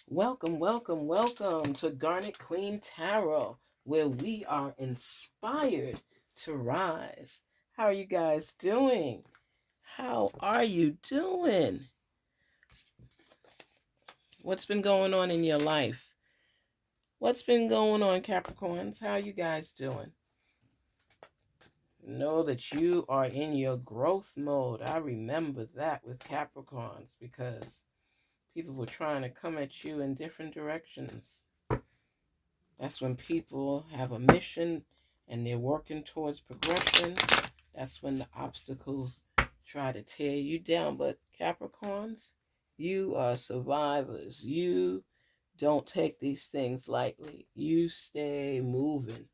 Welcome, welcome, welcome to Garnetqueentarot, where we are inspired to rise. How are you guys doing? How are you doing? What's been going on in your life? What's been going on, Capricorns? How are you guys doing? Know that you are in your growth mode. I remember that with Capricorns because people were trying to come at you in different directions. That's when people have a mission and they're working towards progression. That's when the obstacles try to tear you down. But Capricorns, you are survivors. You don't take these things lightly. You stay moving.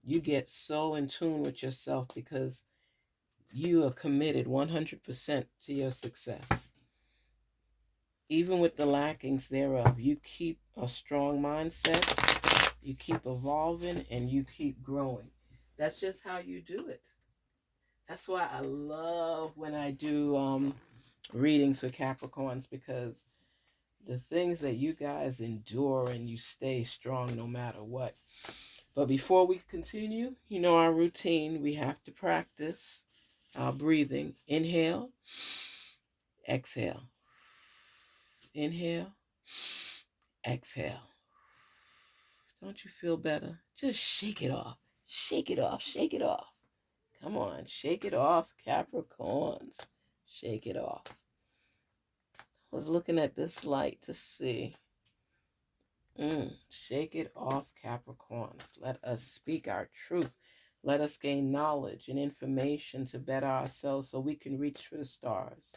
You get so in tune with yourself because you are committed 100% to your success. Even with the lackings thereof, you keep a strong mindset, you keep evolving, and you keep growing. That's just how you do it. That's why I love when I do readings for Capricorns, because the things that you guys endure and you stay strong no matter what. But before we continue, you know our routine. We have to practice our breathing. Inhale, exhale. Inhale, exhale. Don't you feel better? Just shake it off. Shake it off. Shake it off. Come on. Shake it off, Capricorns. Shake it off. I was looking at this light to see. Shake it off, Capricorns. Let us speak our truth. Let us gain knowledge and information to better ourselves so we can reach for the stars.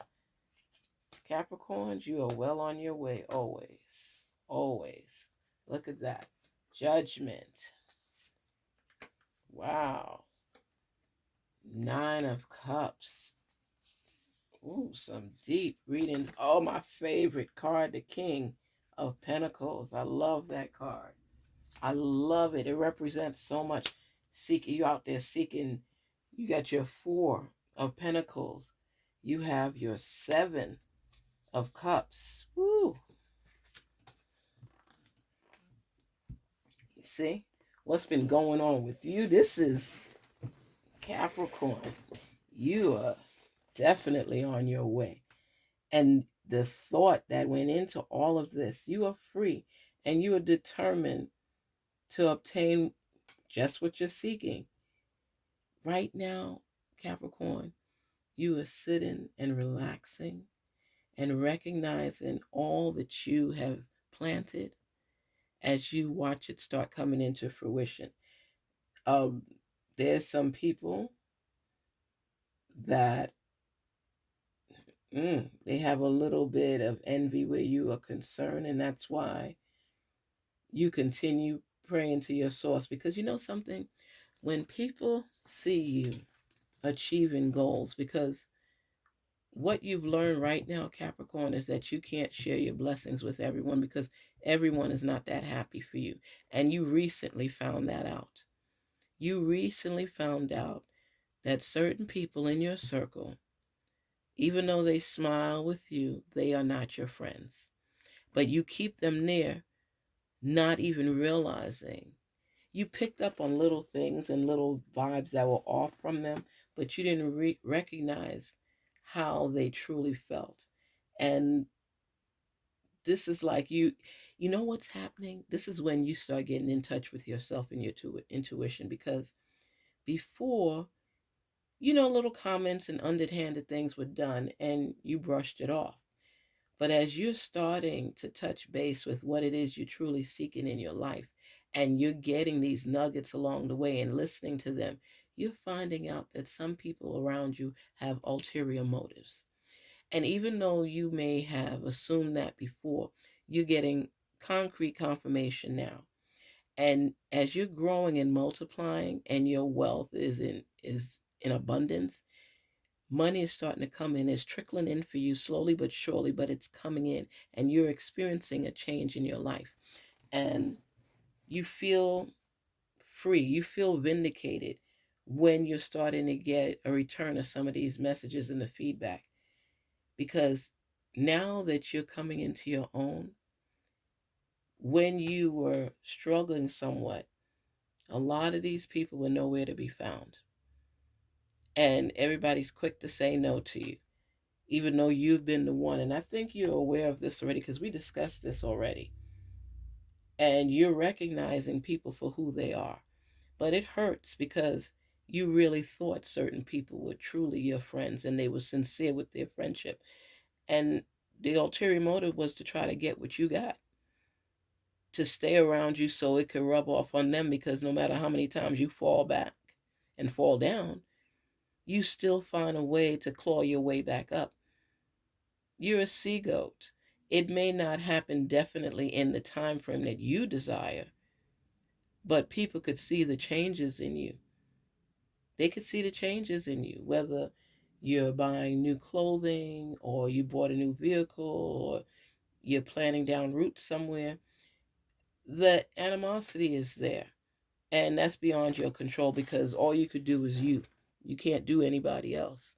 Capricorns, you are well on your way always. Always. Look at that. Judgment. Wow. 9 of Cups. Ooh, some deep readings. Oh, my favorite card, the King of Pentacles. I love that card. I love it. It represents so much. You out there seeking. You got your 4 of Pentacles. You have your 7 of Cups. Woo. You see what's been going on with you? This is Capricorn. You are definitely on your way. And the thought that went into all of this, you are free and you are determined to obtain just what you're seeking. Right now, Capricorn, you are sitting and relaxing and recognizing all that you have planted as you watch it start coming into fruition. There's some people that they have a little bit of envy where you are concerned, and that's why you continue praying to your source. Because you know something, when people see you achieving goals, because what you've learned right now, Capricorn, is that you can't share your blessings with everyone because everyone is not that happy for you. And you recently found that out. You recently found out that certain people in your circle, even though they smile with you, they are not your friends. But you keep them near, not even realizing. You picked up on little things and little vibes that were off from them, but you didn't recognize how they truly felt. And this is like you know what's happening? This is when you start getting in touch with yourself and your intuition, because before, little comments and underhanded things were done and you brushed it off. But as you're starting to touch base with what it is you're truly seeking in your life, and you're getting these nuggets along the way and listening to them, you're finding out that some people around you have ulterior motives. And even though you may have assumed that before, you're getting concrete confirmation now. And as you're growing and multiplying and your wealth is in abundance, money is starting to come in. It's trickling in for you slowly but surely, but it's coming in, and you're experiencing a change in your life. And you feel free, you feel vindicated when you're starting to get a return of some of these messages and the feedback. Because now that you're coming into your own, when you were struggling somewhat, a lot of these people were nowhere to be found. And everybody's quick to say no to you, even though you've been the one. And I think you're aware of this already because we discussed this already. And you're recognizing people for who they are. But it hurts because you really thought certain people were truly your friends and they were sincere with their friendship. And the ulterior motive was to try to get what you got, to stay around you so it could rub off on them, because no matter how many times you fall back and fall down, you still find a way to claw your way back up. You're a sea goat. It may not happen definitely in the time frame that you desire, but people could see the changes in you. They could see the changes in you, whether you're buying new clothing or you bought a new vehicle or you're planning down route somewhere. The animosity is there, and that's beyond your control because all you could do is you. You can't do anybody else,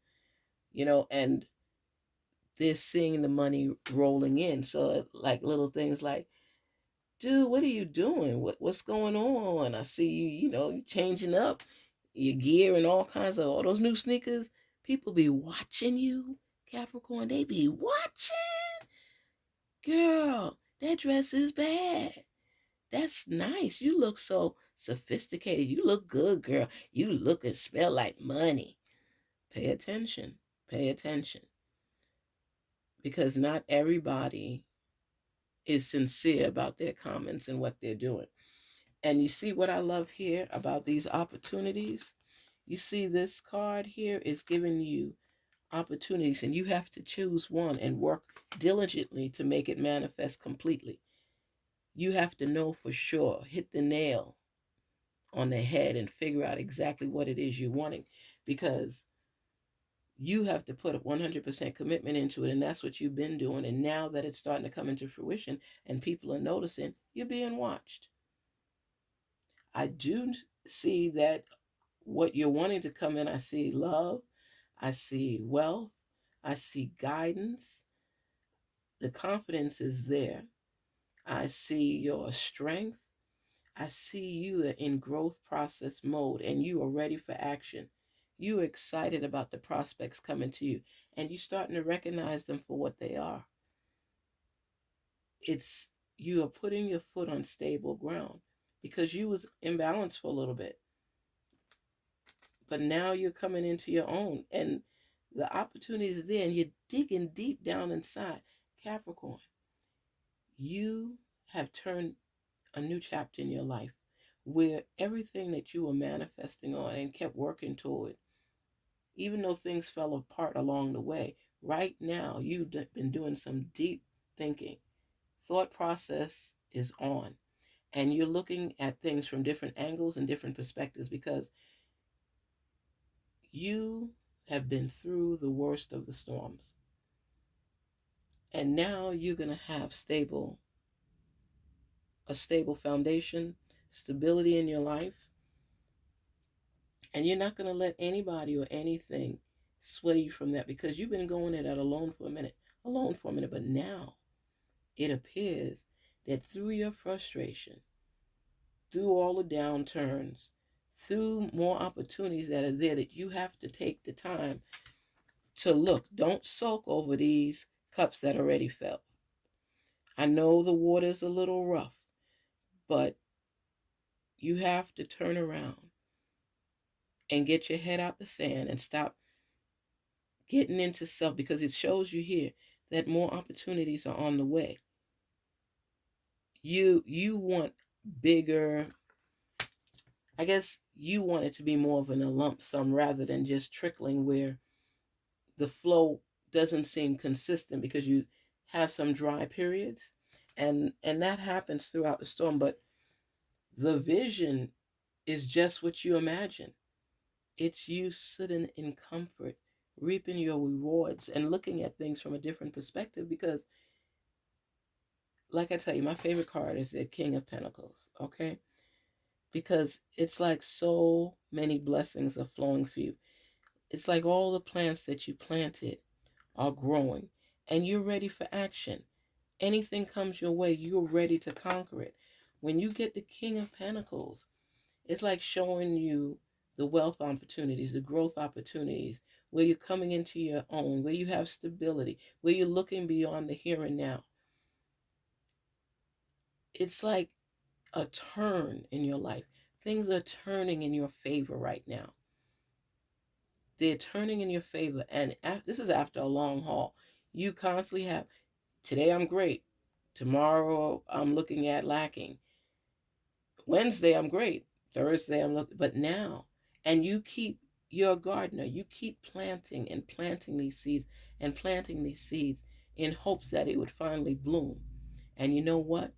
and they're seeing the money rolling in. So like little things like, dude, what are you doing? What's going on? I see you, you changing up your gear and all those new sneakers. People be watching you, Capricorn. They be watching. Girl, that dress is bad. That's nice. You look so sophisticated. You look good, girl. You look and smell like money. Pay attention. Pay attention. Because not everybody is sincere about their comments and what they're doing. And you see what I love here about these opportunities? You see this card here is giving you opportunities, and you have to choose one and work diligently to make it manifest completely. You have to know for sure, hit the nail on the head and figure out exactly what it is you're wanting, because you have to put a 100% commitment into it, and that's what you've been doing. And now that it's starting to come into fruition and people are noticing, you're being watched. I do see that what you're wanting to come in, I see love, I see wealth, I see guidance. The confidence is there. I see your strength. I see you in growth process mode and you are ready for action. You are excited about the prospects coming to you and you're starting to recognize them for what they are. It's you are putting your foot on stable ground because you was imbalanced for a little bit. But now you're coming into your own and the opportunity is there and you're digging deep down inside. Capricorn, you have turned a new chapter in your life where everything that you were manifesting on and kept working toward, even though things fell apart along the way, right now you've been doing some deep thinking. Thought process is on, and you're looking at things from different angles and different perspectives because you have been through the worst of the storms. And now you're going to have a stable foundation, stability in your life, and you're not going to let anybody or anything sway you from that because you've been going at it alone for a minute. But now it appears that through your frustration, through all the downturns, through more opportunities that are there, that you have to take the time to look. Don't sulk over these cups that already fell. I know the water's a little rough, but you have to turn around and get your head out the sand and stop getting into self, because it shows you here that more opportunities are on the way. You want bigger, I guess you want it to be more of a lump sum rather than just trickling where the flow doesn't seem consistent because you have some dry periods, and that happens throughout the storm. But the vision is just what you imagine. It's you sitting in comfort, reaping your rewards and looking at things from a different perspective because, like I tell you, my favorite card is the King of Pentacles, okay? Because it's like so many blessings are flowing for you. It's like all the plants that you planted are growing and you're ready for action. Anything comes your way, you're ready to conquer it. When you get the King of Pentacles, it's like showing you the wealth opportunities, the growth opportunities, where you're coming into your own, where you have stability, where you're looking beyond the here and now. It's like a turn in your life. Things are turning in your favor right now. They're turning in your favor. And this is after a long haul. You constantly have, today I'm great. Tomorrow I'm looking at lacking. Wednesday I'm great. Thursday I'm looking, but now, and you're a gardener. You keep planting and planting these seeds and planting these seeds in hopes that it would finally bloom. And you know what?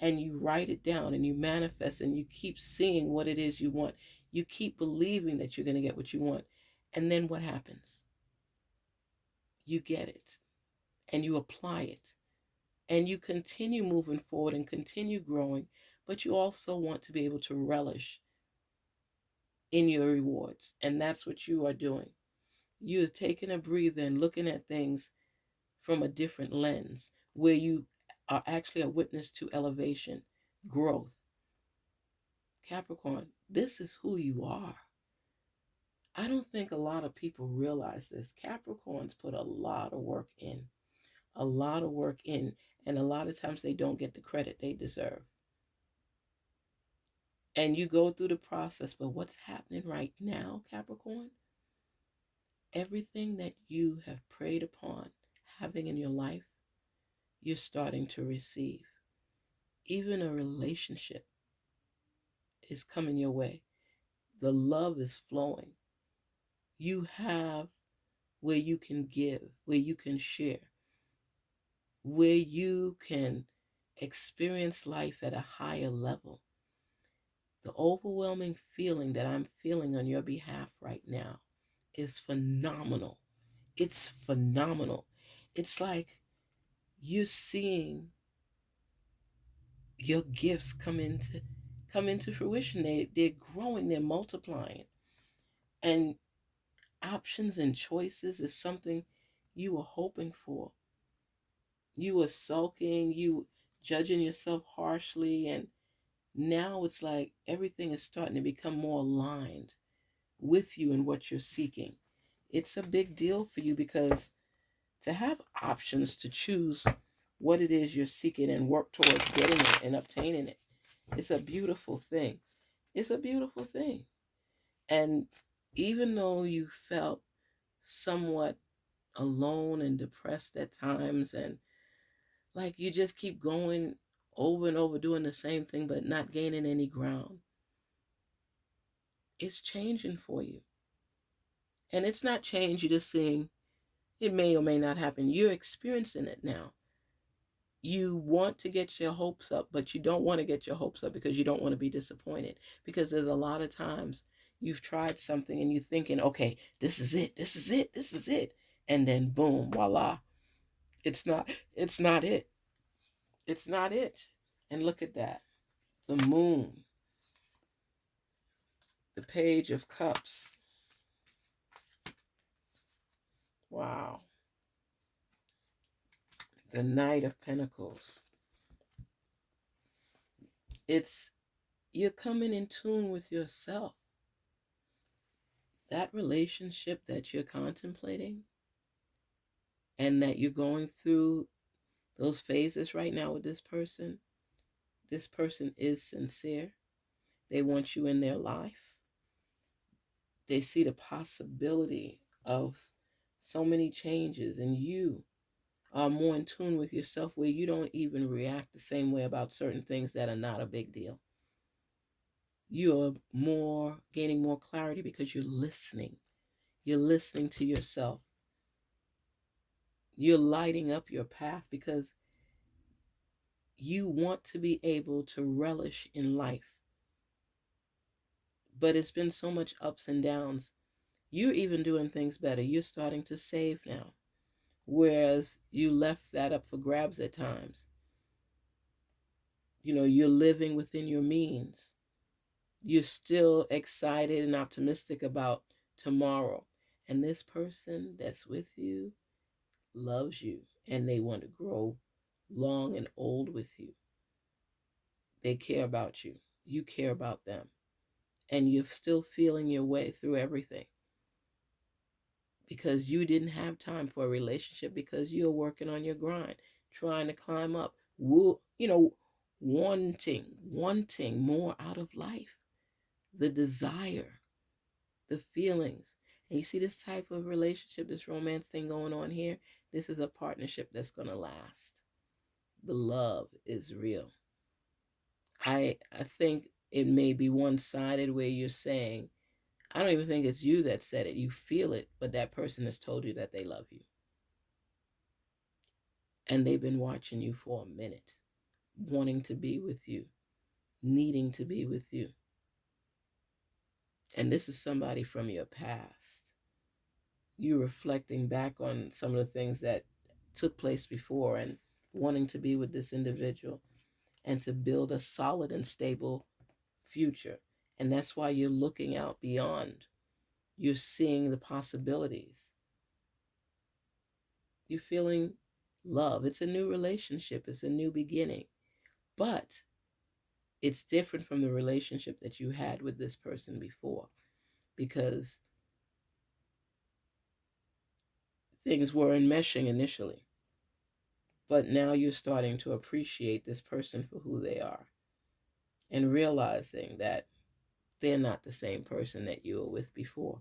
And you write it down and you manifest and you keep seeing what it is you want. You keep believing that you're going to get what you want. And then what happens? You get it and you apply it and you continue moving forward and continue growing, but you also want to be able to relish in your rewards. And that's what you are doing. You're taking a breather and looking at things from a different lens where you are actually a witness to elevation, growth. Capricorn, this is who you are. I don't think a lot of people realize this. Capricorns put a lot of work in, a lot of work in, and a lot of times they don't get the credit they deserve. And you go through the process, but what's happening right now, Capricorn? Everything that you have prayed upon having in your life, you're starting to receive. Even a relationship is coming your way. The love is flowing. You have where you can give, where you can share, where you can experience life at a higher level. The overwhelming feeling that I'm feeling on your behalf right now is phenomenal. It's phenomenal. It's like you're seeing your gifts come into fruition. They're growing, they're multiplying. And options and choices is something you were hoping for. You were sulking, you judging yourself harshly, and now it's like everything is starting to become more aligned with you and what you're seeking. It's a big deal for you because to have options to choose what it is you're seeking and work towards getting it and obtaining it, it's a beautiful thing. It's a beautiful thing. And even though you felt somewhat alone and depressed at times, and like you just keep going over and over doing the same thing but not gaining any ground, it's changing for you. And it's not change you're just seeing. It may or may not happen. You're experiencing it now. You want to get your hopes up, but you don't want to get your hopes up because you don't want to be disappointed. Because there's a lot of times you've tried something and you're thinking, okay, this is it, this is it, this is it. And then boom, voila. It's not, it's not it. It's not it. And look at that. The moon, the page of cups. Wow. The knight of pentacles. It's, you're coming in tune with yourself. That relationship that you're contemplating and that you're going through those phases right now with this person is sincere. They want you in their life. They see the possibility of so many changes, and you are more in tune with yourself where you don't even react the same way about certain things that are not a big deal. You're gaining more clarity because you're listening. You're listening to yourself. You're lighting up your path because you want to be able to relish in life. But it's been so much ups and downs. You're even doing things better. You're starting to save now, whereas you left that up for grabs at times. You're living within your means. You're still excited and optimistic about tomorrow. And this person that's with you loves you and they want to grow long and old with you. They care about you. You care about them. And you're still feeling your way through everything because you didn't have time for a relationship because you're working on your grind, trying to climb up, wanting more out of life, the desire, the feelings. And you see this type of relationship, this romance thing going on here, this is a partnership that's going to last. The love is real. I think it may be one-sided where you're saying, I don't even think it's you that said it. You feel it, but that person has told you that they love you. And they've been watching you for a minute, wanting to be with you, needing to be with you. And this is somebody from your past. You reflecting back on some of the things that took place before and wanting to be with this individual and to build a solid and stable future. And that's why you're looking out beyond. You're seeing the possibilities. You're feeling love. It's a new relationship. It's a new beginning. But it's different from the relationship that you had with this person before because things were enmeshing initially. But now you're starting to appreciate this person for who they are and realizing that they're not the same person that you were with before.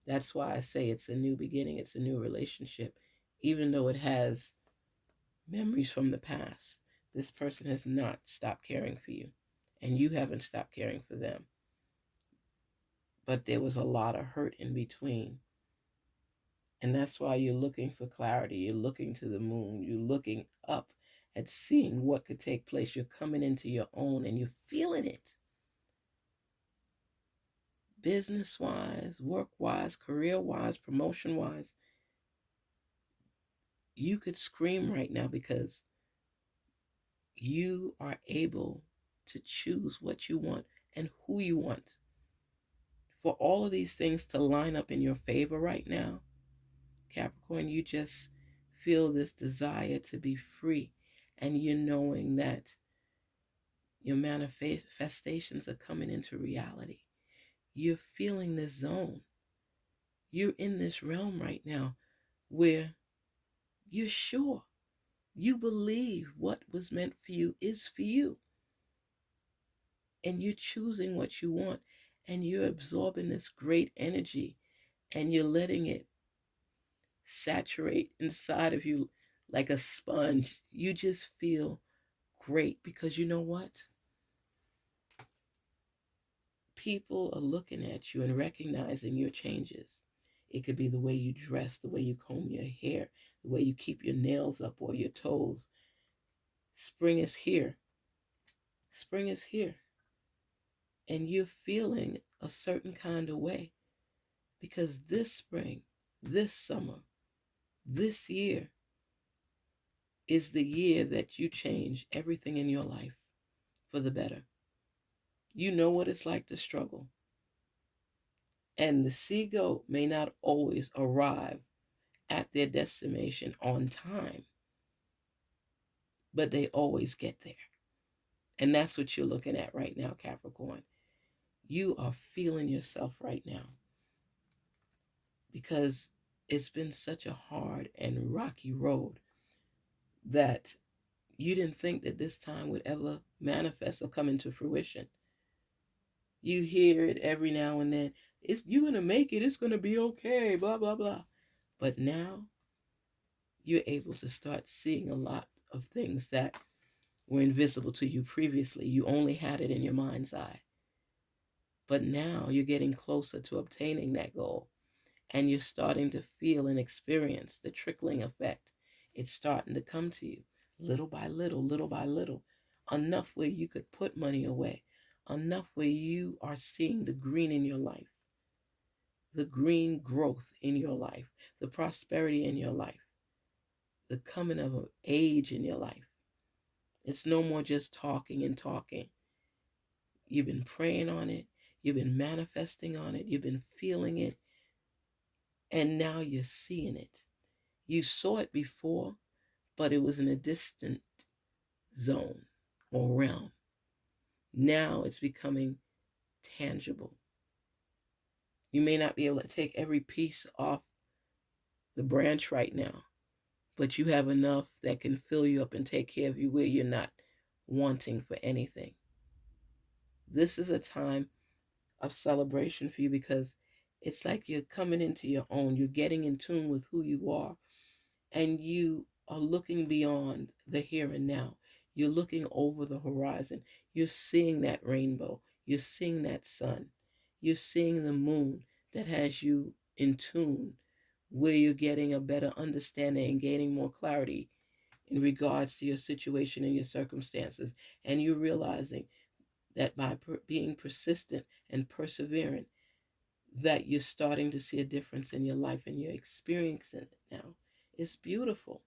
That's why I say it's a new beginning. It's a new relationship. Even though it has memories from the past, this person has not stopped caring for you and you haven't stopped caring for them. But there was a lot of hurt in between. And that's why you're looking for clarity. You're looking to the moon. You're looking up at seeing what could take place. You're coming into your own and you're feeling it. Business-wise, work-wise, career-wise, promotion-wise. You could scream right now because you are able to choose what you want and who you want. For all of these things to line up in your favor right now, Capricorn, you just feel this desire to be free, and you're knowing that your manifestations are coming into reality. You're feeling this zone. You're in this realm right now where you're sure. You believe what was meant for you is for you. And you're choosing what you want, and you're absorbing this great energy, and you're letting it saturate inside of you like a sponge. You just feel great because you know what? People are looking at you and recognizing your changes. It could be the way you dress, the way you comb your hair, the way you keep your nails up or your toes. Spring is here. Spring is here. And you're feeling a certain kind of way because this spring, this summer, this year is the year that you change everything in your life for the better. You know what it's like to struggle. And the seagull may not always arrive at their destination on time, but they always get there. And that's what you're looking at right now, Capricorn. You are feeling yourself right now because it's been such a hard and rocky road that you didn't think that this time would ever manifest or come into fruition. You hear it every now and then. You're going to make it. It's going to be okay, blah, blah, blah. But now you're able to start seeing a lot of things that were invisible to you previously. You only had it in your mind's eye. But now you're getting closer to obtaining that goal. And you're starting to feel and experience the trickling effect. It's starting to come to you little by little, little by little. Enough where you could put money away. Enough where you are seeing the green in your life. The green growth in your life. The prosperity in your life. The coming of age in your life. It's no more just talking and talking. You've been praying on it. You've been manifesting on it. You've been feeling it. And now you're seeing it. You saw it before, but it was in a distant zone or realm. Now it's becoming tangible. You may not be able to take every piece off the branch right now, but you have enough that can fill you up and take care of you where you're not wanting for anything. This is a time of celebration for you because it's like you're coming into your own. You're getting in tune with who you are, and you are looking beyond the here and now. You're looking over the horizon. You're seeing that rainbow. You're seeing that sun. You're seeing the moon that has you in tune, where you're getting a better understanding and gaining more clarity in regards to your situation and your circumstances. And you're realizing that by being persistent and persevering, that you're starting to see a difference in your life and you're experiencing it now. It's beautiful.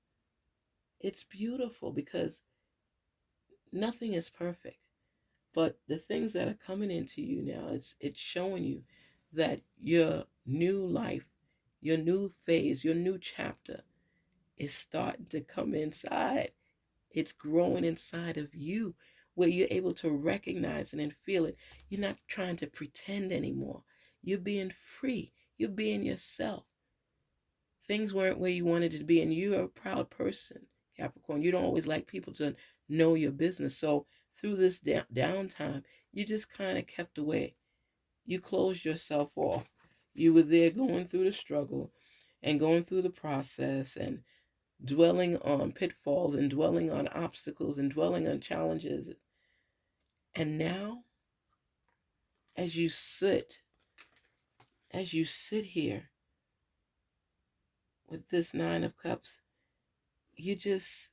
It's beautiful because nothing is perfect. But the things that are coming into you now, it's showing you that your new life, your new phase, your new chapter is starting to come inside. It's growing inside of you where you're able to recognize it and feel it. You're not trying to pretend anymore. You're being free. You're being yourself. Things weren't where you wanted it to be, and you're a proud person, Capricorn. You don't always like people to know your business. So through this downtime, you just kind of kept away. You closed yourself off. You were there going through the struggle and going through the process and dwelling on pitfalls and dwelling on obstacles and dwelling on challenges. And now, as you sit, here with this Nine of Cups, this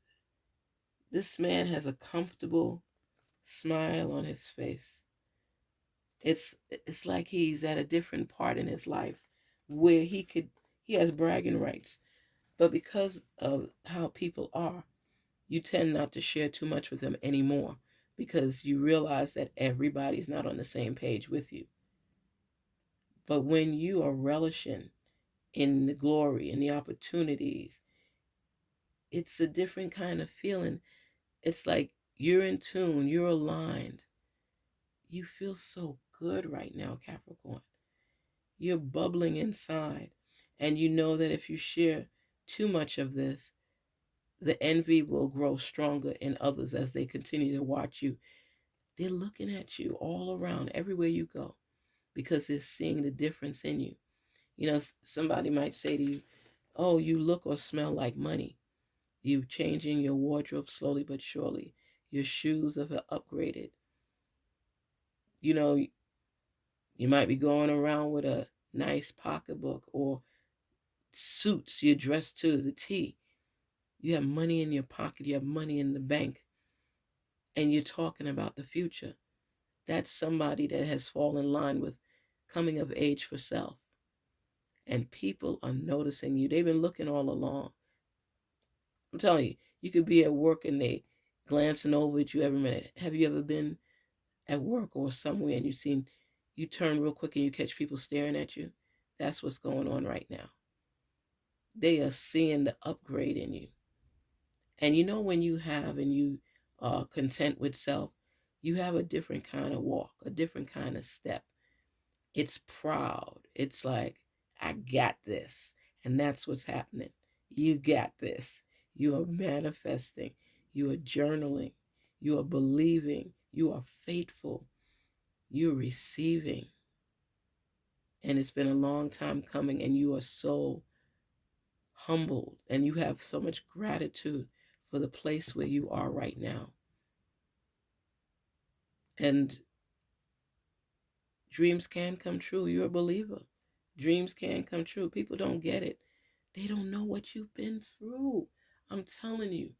man has a comfortable smile on his face. It's like he's at a different part in his life where he has bragging rights. But because of how people are, you tend not to share too much with them anymore because you realize that everybody's not on the same page with you. But when you are relishing in the glory and the opportunities, it's a different kind of feeling. It's like you're in tune, you're aligned. You feel so good right now, Capricorn. You're bubbling inside. And you know that if you share too much of this, the envy will grow stronger in others as they continue to watch you. They're looking at you all around, everywhere you go, because they're seeing the difference in you. You know, somebody might say to you, oh, you look or smell like money. You're changing your wardrobe slowly but surely. Your shoes have upgraded. You know, you might be going around with a nice pocketbook or suits. You're dressed to the T. You have money in your pocket. You have money in the bank. And you're talking about the future. That's somebody that has fallen in line with coming of age for self. And people are noticing you. They've been looking all along. I'm telling you, you could be at work and they glancing over at you every minute. Have you ever been at work or somewhere and you turn real quick and you catch people staring at you? That's what's going on right now. They are seeing the upgrade in you. And you know, when you have and you are content with self, you have a different kind of walk, a different kind of step. It's proud. It's like, I got this. And that's what's happening. You got this. You are manifesting. You are journaling. You are believing. You are faithful. You're receiving. And it's been a long time coming, and you are so humbled, and you have so much gratitude for the place where you are right now. And dreams can come true. You're a believer. Dreams can come true. People don't get it. They don't know what you've been through. I'm telling you.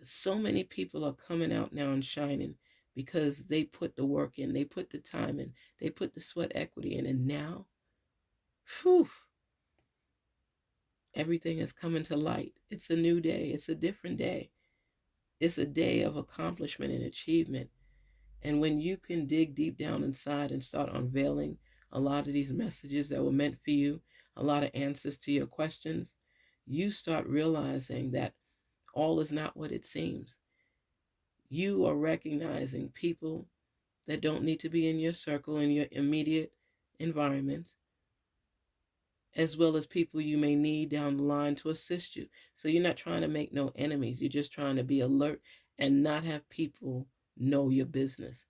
So many people are coming out now and shining because they put the work in. They put the time in. They put the sweat equity in. And now, whew, everything is coming to light. It's a new day. It's a different day. It's a day of accomplishment and achievement. And when you can dig deep down inside and start unveiling a lot of these messages that were meant for you, a lot of answers to your questions, you start realizing that all is not what it seems. You are recognizing people that don't need to be in your circle, in your immediate environment, as well as people you may need down the line to assist you. So you're not trying to make no enemies. You're just trying to be alert and not have people know your business,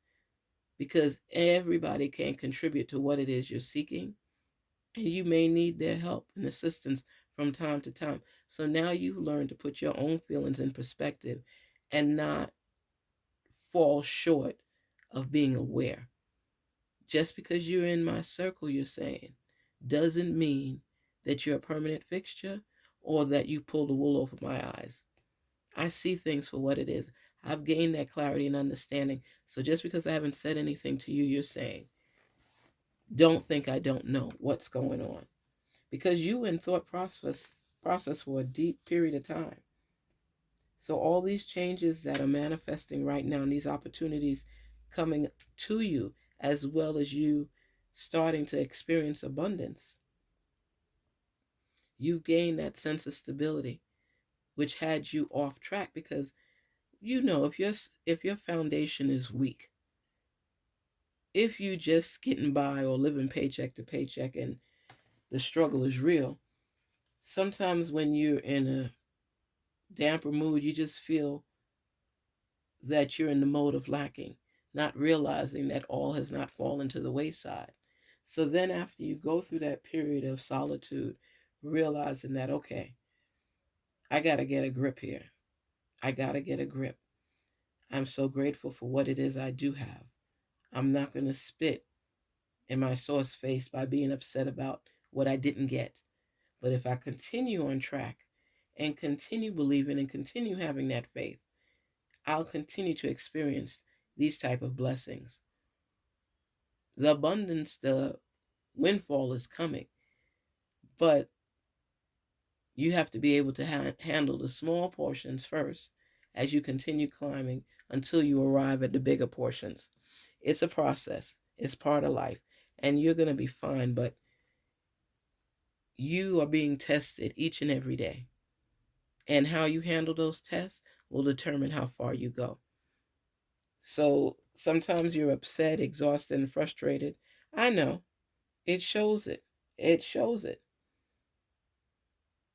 because everybody can contribute to what it is you're seeking, and you may need their help and assistance from time to time. So now you've learned to put your own feelings in perspective and not fall short of being aware. Just because you're in my circle, you're saying, doesn't mean that you're a permanent fixture or that you pull the wool over my eyes. I see things for what it is. I've gained that clarity and understanding. So just because I haven't said anything to you, you're saying, don't think I don't know what's going on. Because you in thought process for a deep period of time. So all these changes that are manifesting right now, and these opportunities coming to you, as well as you starting to experience abundance, you've gained that sense of stability, which had you off track. Because if your foundation is weak, if you just getting by or living paycheck to paycheck and the struggle is real, sometimes when you're in a damper mood, you just feel that you're in the mode of lacking, not realizing that all has not fallen to the wayside. So then, after you go through that period of solitude, realizing that, okay, I got to get a grip here. I got to get a grip. I'm so grateful for what it is I do have. I'm not going to spit in my source face by being upset about what I didn't get. But if I continue on track and continue believing and continue having that faith, I'll continue to experience these type of blessings. The abundance, the windfall is coming, but you have to be able to handle the small portions first as you continue climbing until you arrive at the bigger portions. It's a process. It's part of life, and you're going to be fine, but you are being tested each and every day. And how you handle those tests will determine how far you go. So sometimes you're upset, exhausted, and frustrated. I know. It shows it. It shows it.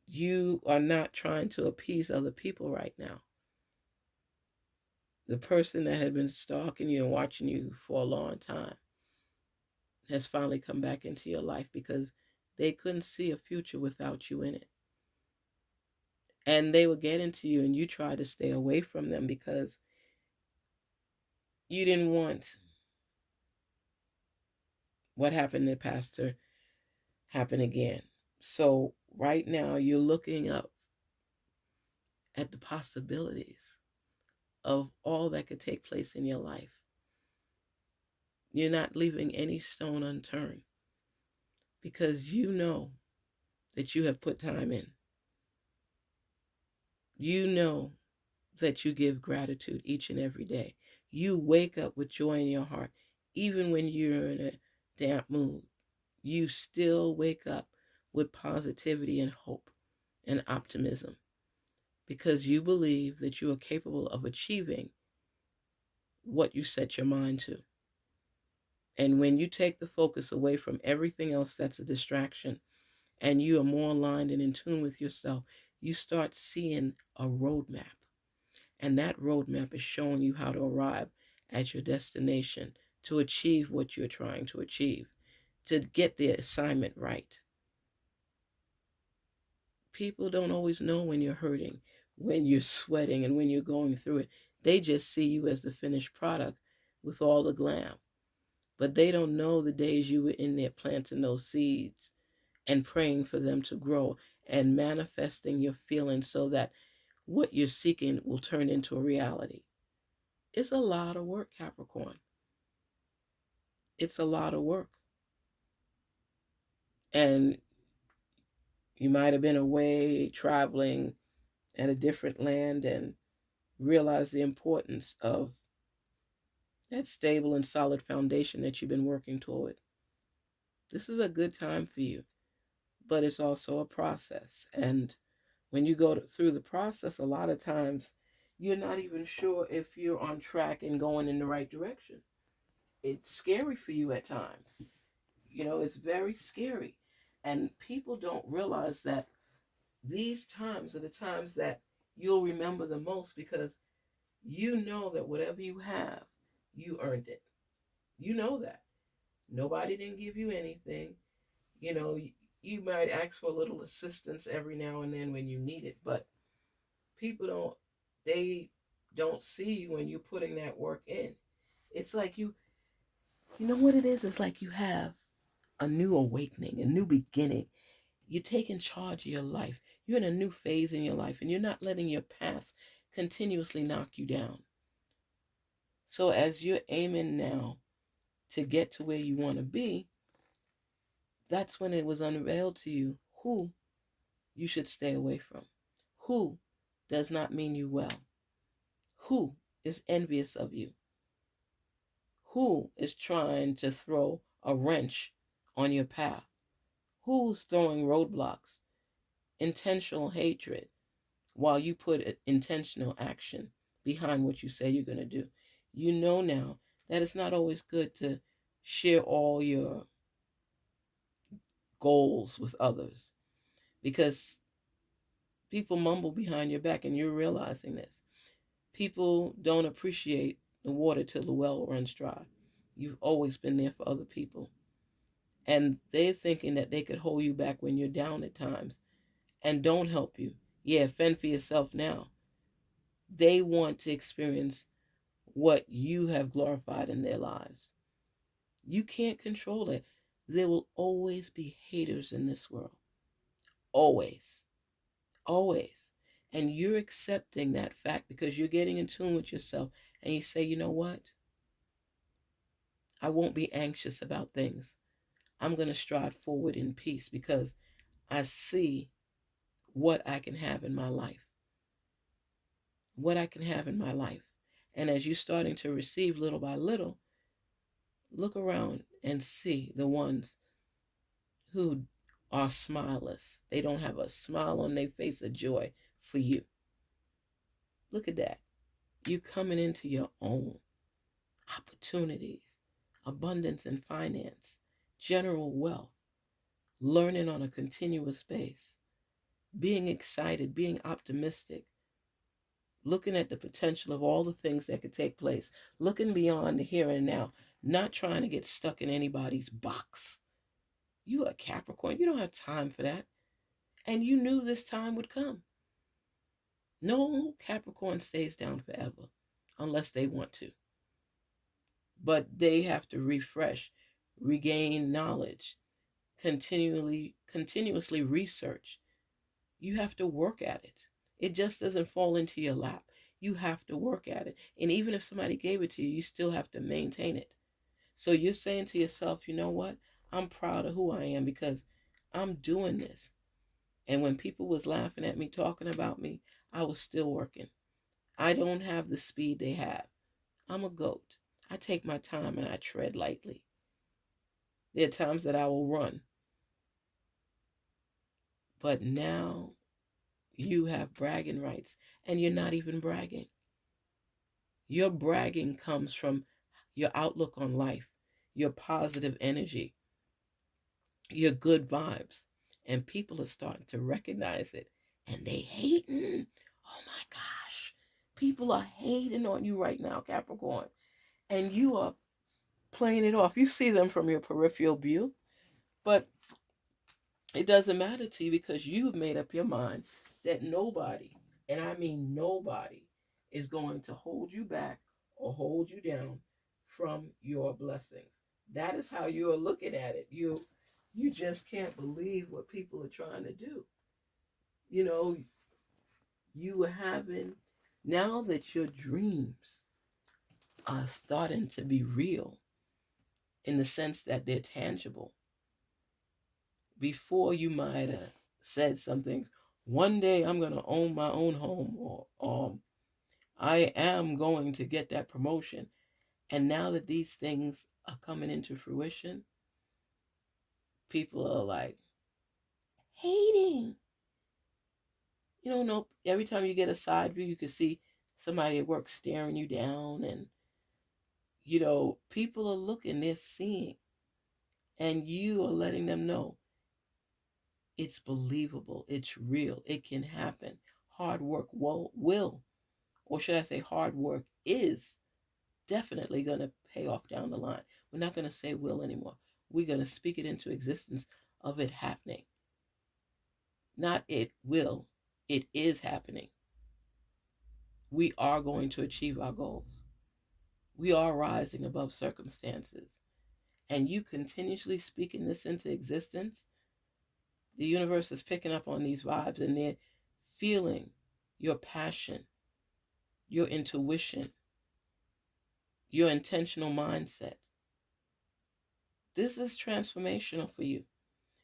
You are not trying to appease other people right now. The person that had been stalking you and watching you for a long time has finally come back into your life because they couldn't see a future without you in it. And they would get into you and you tried to stay away from them because you didn't want what happened in the past to happen again. So right now you're looking up at the possibilities of all that could take place in your life. You're not leaving any stone unturned because you know that you have put time in. You know that you give gratitude each and every day. You wake up with joy in your heart. Even when you're in a damp mood, you still wake up with positivity and hope and optimism because you believe that you are capable of achieving what you set your mind to. And when you take the focus away from everything else that's a distraction and you are more aligned and in tune with yourself, you start seeing a roadmap. And that roadmap is showing you how to arrive at your destination, to achieve what you're trying to achieve, to get the assignment right. People don't always know when you're hurting, when you're sweating, and when you're going through it. They just see you as the finished product with all the glam. But they don't know the days you were in there planting those seeds and praying for them to grow and manifesting your feelings so that what you're seeking will turn into a reality. It's a lot of work, Capricorn. It's a lot of work. And you might have been away traveling at a different land and realize the importance of that stable and solid foundation that you've been working toward. This is a good time for you, but it's also a process. And When you go through the process, a lot of times you're not even sure if you're on track and going in the right direction. It's scary for you at times. It's very scary. And people don't realize that these times are the times that you'll remember the most, because you know that whatever you have, you earned it. You know that. Nobody didn't give you anything. You know, you might ask for a little assistance every now and then when you need it, but people they don't see you when you're putting that work in. It's like you know what it is? It's like you have a new awakening, a new beginning. You're taking charge of your life. You're in a new phase in your life, and you're not letting your past continuously knock you down. So as you're aiming now to get to where you want to be, that's when it was unveiled to you who you should stay away from, who does not mean you well, who is envious of you, who is trying to throw a wrench on your path, who's throwing roadblocks, intentional hatred, while you put intentional action behind what you say you're going to do. You know now that it's not always good to share all your goals with others, because people mumble behind your back, and you're realizing this. People don't appreciate the water till the well runs dry. You've always been there for other people. And they're thinking that they could hold you back when you're down at times and don't help you. Yeah, fend for yourself now. They want to experience what you have glorified in their lives. You can't control it. There will always be haters in this world. Always. Always. And you're accepting that fact because you're getting in tune with yourself. And you say, you know what? I won't be anxious about things. I'm going to strive forward in peace because I see what I can have in my life. What I can have in my life. And as you're starting to receive little by little, look around and see the ones who are smileless. They don't have a smile on their face of joy for you. Look at that. You coming into your own opportunities, abundance and finance, general wealth, learning on a continuous base, being excited, being optimistic, looking at the potential of all the things that could take place, looking beyond the here and now, not trying to get stuck in anybody's box. You are Capricorn. You don't have time for that. And you knew this time would come. No Capricorn stays down forever unless they want to. But they have to refresh, regain knowledge, continuously research. You have to work at it. It just doesn't fall into your lap. You have to work at it. And even if somebody gave it to you, you still have to maintain it. So you're saying to yourself, you know what? I'm proud of who I am because I'm doing this. And when people was laughing at me, talking about me, I was still working. I don't have the speed they have. I'm a goat. I take my time and I tread lightly. There are times that I will run. But now you have bragging rights and you're not even bragging. Your bragging comes from your outlook on life, your positive energy, your good vibes. And people are starting to recognize it. And they hating. Oh my gosh. People are hating on you right now, Capricorn. And you are playing it off. You see them from your peripheral view. But it doesn't matter to you because you've made up your mind that nobody, and I mean nobody, is going to hold you back or hold you down from your blessings. That is how you are looking at it. You just can't believe what people are trying to do. You know, you are having, now that your dreams are starting to be real in the sense that they're tangible. Before you might have said something, one day I'm going to own my own home, or I am going to get that promotion. And now that these things are coming into fruition, people are like hating. You don't know, every time you get a side view, you can see somebody at work staring you down, and people are looking, they're seeing, and you are letting them know it's believable, it's real, it can happen. Hard work will, or should I say, hard work is definitely going to pay off down the line. We're not going to say will anymore. We're going to speak it into existence of it happening. Not it will, it is happening. We are going to achieve our goals. We are rising above circumstances. And you continuously speaking this into existence, the universe is picking up on these vibes, and they're feeling your passion, your intuition, your intentional mindset. This is transformational for you.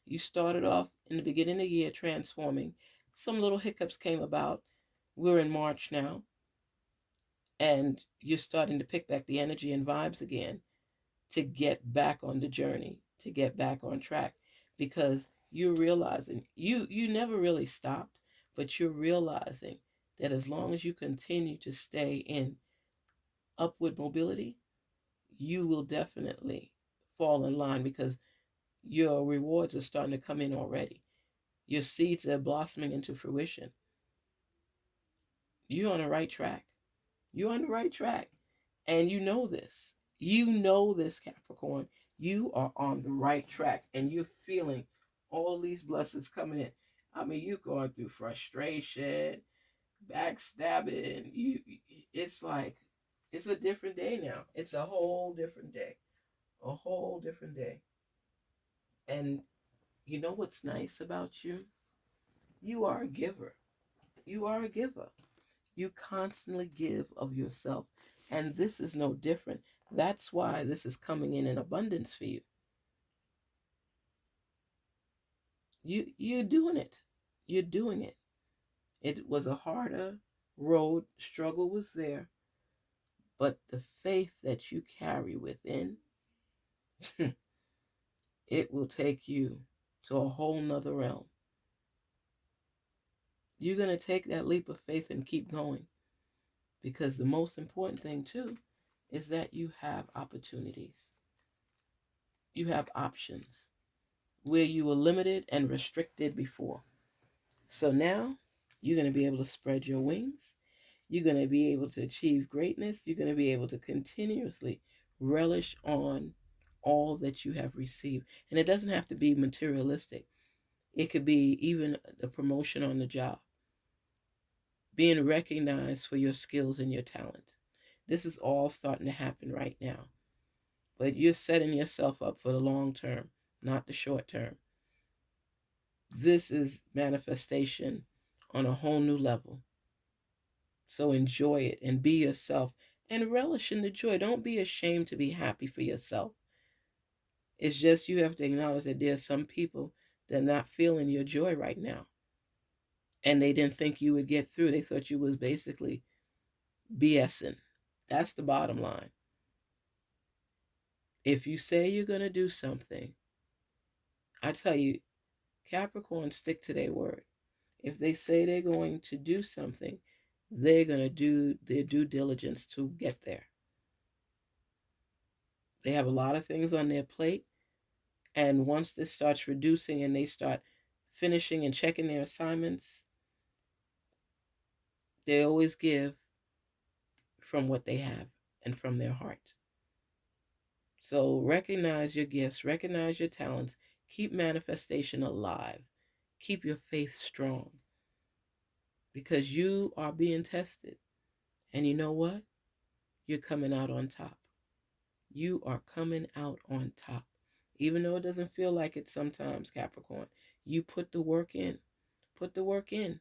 You started off in the beginning of the year transforming. Some little hiccups came about. We're in March now, and you're starting to pick back the energy and vibes again to get back on the journey, to get back on track, because you're realizing you never really stopped, but you're realizing that as long as you continue to stay in upward mobility, you will definitely fall in line, because your rewards are starting to come in already. Your seeds are blossoming into fruition. You're on the right track. You're on the right track. And you know this. You know this, Capricorn. You are on the right track, and you're feeling all these blessings coming in. I mean, you're going through frustration, backstabbing. It's like, it's a different day now. It's a whole different day. A whole different day. And you know what's nice about you? You are a giver. You are a giver. You constantly give of yourself. And this is no different. That's why this is coming in abundance for you. You're doing it. You're doing it. It was a harder road. Struggle was there. But the faith that you carry within, it will take you to a whole nother realm. You're going to take that leap of faith and keep going. Because the most important thing, too, is that you have opportunities. You have options where you were limited and restricted before. So now you're going to be able to spread your wings. You're going to be able to achieve greatness. You're going to be able to continuously relish on all that you have received. And it doesn't have to be materialistic. It could be even a promotion on the job, being recognized for your skills and your talent. This is all starting to happen right now. But you're setting yourself up for the long term, not the short term. This is manifestation on a whole new level. So enjoy it and be yourself and relish in the joy. Don't be ashamed to be happy for yourself. It's just you have to acknowledge that there are some people that are not feeling your joy right now. And they didn't think you would get through. They thought you was basically BSing. That's the bottom line. If you say you're going to do something, I tell you, Capricorn, stick to their word. If they say they're going to do something, they're going to do their due diligence to get there. They have a lot of things on their plate. And once this starts reducing and they start finishing and checking their assignments, they always give from what they have and from their heart. So recognize your gifts, recognize your talents, keep manifestation alive, keep your faith strong, because you are being tested. And you know what? You're coming out on top. You are coming out on top. Even though it doesn't feel like it sometimes, Capricorn, you put the work in. Put the work in.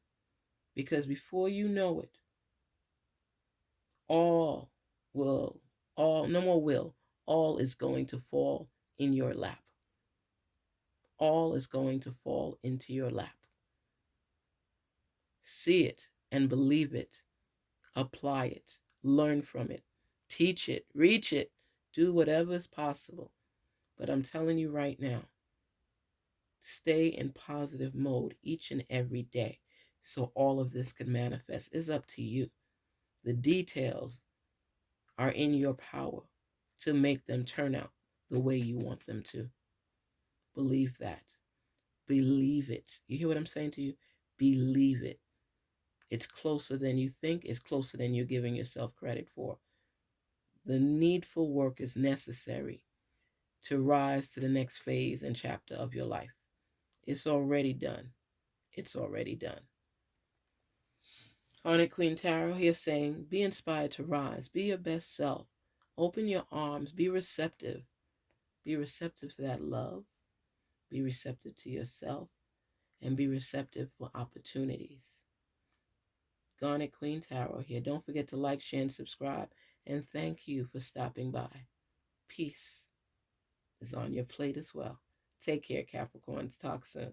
Because before you know it, all no more will, all is going to fall in your lap. All is going to fall into your lap. See it and believe it. Apply it. Learn from it. Teach it. Reach it. Do whatever is possible. But I'm telling you right now, stay in positive mode each and every day. so all of this can manifest. It's up to you. The details are in your power to make them turn out the way you want them to. Believe that. Believe it. You hear what I'm saying to you? Believe it. It's closer than you think. It's closer than you're giving yourself credit for. The needful work is necessary to rise to the next phase and chapter of your life. It's already done. It's already done. Garnetqueentarot here saying, be inspired to rise. Be your best self. Open your arms. Be receptive. Be receptive to that love. Be receptive to yourself. And be receptive for opportunities. Garnetqueentarot here. Don't forget to like, share, and subscribe. And thank you for stopping by. Peace is on your plate as well. Take care, Capricorns. Talk soon.